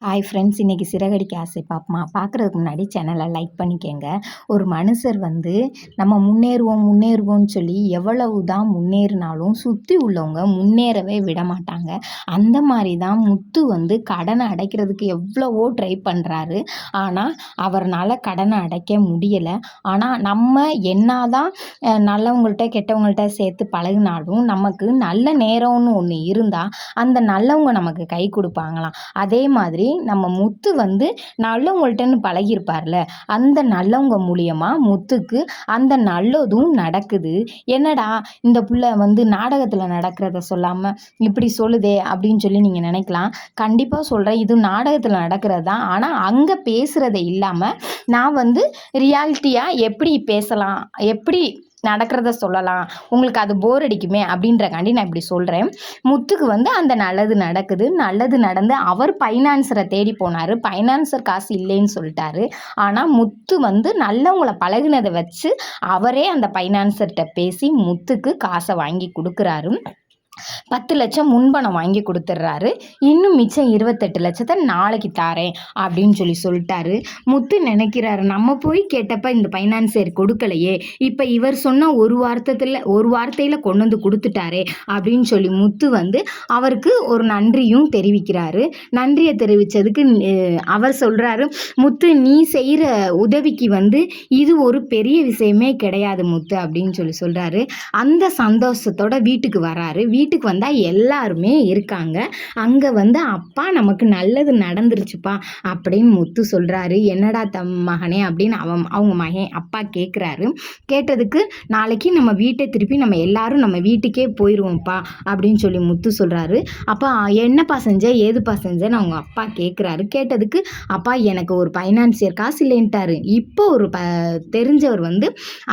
Hi friends, இன்றைக்கி சிறகடிக்க ஆசை பார்ப்போமா? பார்க்குறதுக்கு முன்னாடி சேனலை லைக் பண்ணிக்கங்க. ஒரு மனுஷர் நம்ம முன்னேறுவோம்னு சொல்லி எவ்வளவு தான் முன்னேறினாலும் சுற்றி உள்ளவங்க முன்னேறவே விட மாட்டாங்க. அந்த மாதிரி தான் முத்து கடனை அடைக்கிறதுக்கு எவ்வளவோ ட்ரை பண்ணுறாரு. ஆனால் அவர்னால் கடனை அடைக்க முடியலை. ஆனால் நம்ம என்னதான் நல்லவங்கள்ட்ட கெட்டவங்கள்ட்ட சேர்த்து பழகினாலும் நமக்கு நல்ல நேரம்னு ஒன்று இருந்தால் அந்த நல்லவங்க நமக்கு கை கொடுப்பாங்களாம். அதே மாதிரி நம்ம முத்து நல்லவங்கள்ட்டன்னு பழகியிருப்பார்ல, அந்த நல்லவங்க மூலியமா முத்துக்கு அந்த நல்லதும் நடக்குது. என்னடா இந்த புள்ள நாடகத்தில் நடக்கிறத சொல்லாமல் இப்படி சொல்லுதே அப்படின்னு சொல்லி நீங்கள் நினைக்கலாம். கண்டிப்பாக சொல்கிறேன், இது நாடகத்தில் நடக்கிறது தான். ஆனால் அங்கே பேசுகிறத இல்லாமல் நான் ரியாலிட்டியாக எப்படி பேசலாம், எப்படி நடக்கிறத சொல்லலாம், உங்களுக்கு அது போர் அடிக்குமே அப்படின்றக்காண்டி நான் இப்படி சொல்கிறேன். முத்துக்கு அந்த நல்லது நடக்குது. நல்லது நடந்து அவர் ஃபைனான்சரை தேடி போனார். ஃபைனான்சர் காசு இல்லைன்னு சொல்லிட்டாரு. ஆனால் முத்து நல்லவங்களை பழகினதை வச்சு அவரே அந்த ஃபைனான்சர்கிட்ட பேசி முத்துக்கு காசை வாங்கி கொடுக்குறாரு. 10 லட்சம் முன்பணம் வாங்கி கொடுத்துட்றாரு. இன்னும் மிச்சம் 28 லட்சத்தை நாளைக்கு தாரேன் அப்படின்னு சொல்லிட்டாரு. முத்து நினைக்கிறாரு, நம்ம போய் கேட்டப்ப இந்த ஃபைனான்சியர் கொடுக்கலையே, இப்போ இவர் சொன்ன ஒரு வார்த்தையில் கொண்டு வந்து கொடுத்துட்டாரே அப்படின்னு சொல்லி முத்து அவருக்கு ஒரு நன்றியும் தெரிவிக்கிறாரு. நன்றியை தெரிவித்ததுக்கு அவர் சொல்கிறாரு, முத்து நீ செய்கிற உதவிக்கு இது ஒரு பெரிய விஷயமே கிடையாது முத்து அப்படின்னு சொல்கிறாரு. அந்த சந்தோஷத்தோட வீட்டுக்கு வராரு. வீட்டுக்கு வந்தால் எல்லாருமே இருக்காங்க. அங்கே அப்பா நமக்கு நல்லது நடந்துருச்சுப்பா அப்படின்னு முத்து சொல்கிறாரு. என்னடா மகனே அப்படின்னு அவங்க மகன் அப்பா கேட்குறாரு. கேட்டதுக்கு நாளைக்கு நம்ம வீட்டை திருப்பி நம்ம எல்லாரும் நம்ம வீட்டுக்கே போயிடுவோம்ப்பா அப்படின்னு முத்து சொல்கிறாரு. அப்பா என்னப்பா செஞ்ச ஏதுப்பா செஞ்சேன்னு அவங்க அப்பா கேட்குறாரு. கேட்டதுக்கு அப்பா எனக்கு ஒரு ஃபைனான்சியர் காசு இல்லைன்ட்டாரு. இப்போ ஒரு தெரிஞ்சவர்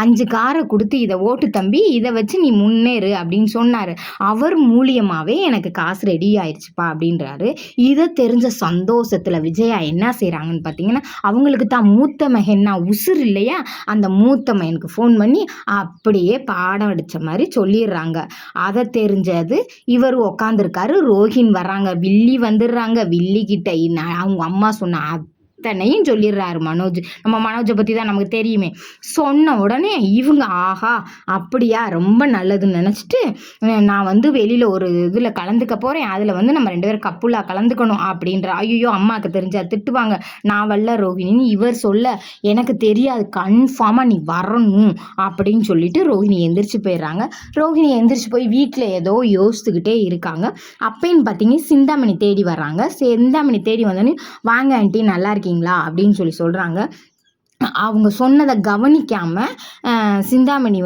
5 காரை கொடுத்து இதை ஓட்டு தம்பி, இதை வச்சு நீ முன்னேறு அப்படின்னு சொன்னார். அவர் மூலியமாகவே எனக்கு காசு ரெடி ஆயிடுச்சுப்பா அப்படின்றாரு. இதை தெரிஞ்ச சந்தோஷத்தில் விஜயா என்ன செய்கிறாங்கன்னு பார்த்தீங்கன்னா, அவங்களுக்கு தான் மூத்த மகன்னா உசுர் இல்லையா, அந்த மூத்த மகனுக்கு ஃபோன் பண்ணி அப்படியே பாடம் அடித்த மாதிரி சொல்லிடுறாங்க. அதை தெரிஞ்சது இவர் உக்காந்துருக்காரு. ரோஹின் வர்றாங்க, வில்லி வந்துடுறாங்க. வில்லிக்கிட்ட அவங்க அம்மா சொன்ன அத்தனையும் சொல்லிடுறாரு மனோஜ். நம்ம மனோஜை பற்றி தான் நமக்கு தெரியுமே. சொன்ன உடனே இவங்க ஆஹா அப்படியா ரொம்ப நல்லதுன்னு நினச்சிட்டு, நான் வெளியில் ஒரு இதில் கலந்துக்க போகிறேன், அதில் நம்ம 2 பேரும் கப்புலாக கலந்துக்கணும் அப்படின்ற. ஐயோ அம்மாவுக்கு தெரிஞ்சா திட்டுவாங்க, நான் வரல ரோஹிணின்னு இவர் சொல்ல, எனக்கு தெரியாது கன்ஃபார்மாக நீ வரணும் அப்படின்னு சொல்லிட்டு ரோஹிணி எந்திரிச்சு போயிடுறாங்க. ரோஹிணி எந்திரிச்சு போய் வீட்டில் ஏதோ யோசித்துக்கிட்டே இருக்காங்க. அப்பேன்னு பார்த்தீங்கன்னா சிந்தாமணி தேடி வர்றாங்க. சிந்தாமணி தேடி வந்தோடனே வாங்க ஆண்டி நல்லா இருக்கீங்களா அப்படின்னு சொல்கிறாங்க. அவங்க சொன்னதை கவனிக்காமல் சிந்தாமணி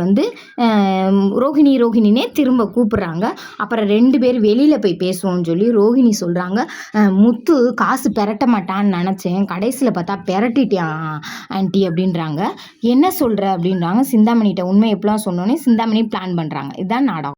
ரோஹிணினே திரும்ப கூப்பிட்றாங்க. அப்புறம் 2 பேர் வெளியில் போய் பேசுவோம்னு சொல்லி ரோஹிணி சொல்கிறாங்க. முத்து காசு பெரட்ட மாட்டான்னு நினச்சேன், கடைசியில் பார்த்தா பெரட்டிட்டான் ஆண்டி அப்படின்றாங்க. என்ன சொல்கிற அப்படின்றாங்க. சிந்தாமணிகிட்ட உண்மை எப்படிலாம் சொன்னோன்னே சிந்தாமணி பிளான் பண்ணுறாங்க. இதுதான் நாடகம்.